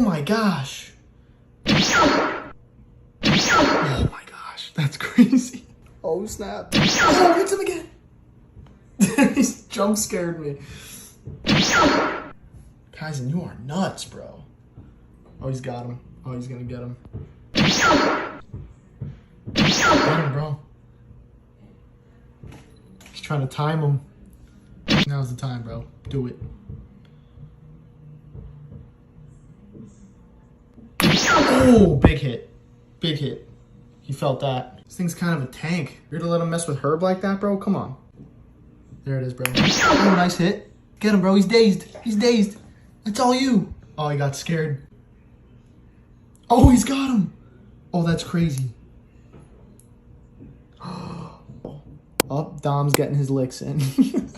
my gosh. Oh my gosh, that's crazy. Oh snap. Oh, hits him again. He's jump scared me. Kaizen, you are nuts, bro. Oh, he's got him. Oh, he's gonna get him. Get him, bro. He's trying to time him. Now's the time, bro. Do it. Oh, big hit. Big hit. He felt that. This thing's kind of a tank. You're gonna let him mess with Herb like that, bro? Come on. There it is, bro. Oh, nice hit. Get him, bro. He's dazed. He's dazed. It's all you. Oh, he got scared. Oh, he's got him. Oh, that's crazy. Oh, Dom's getting his licks in.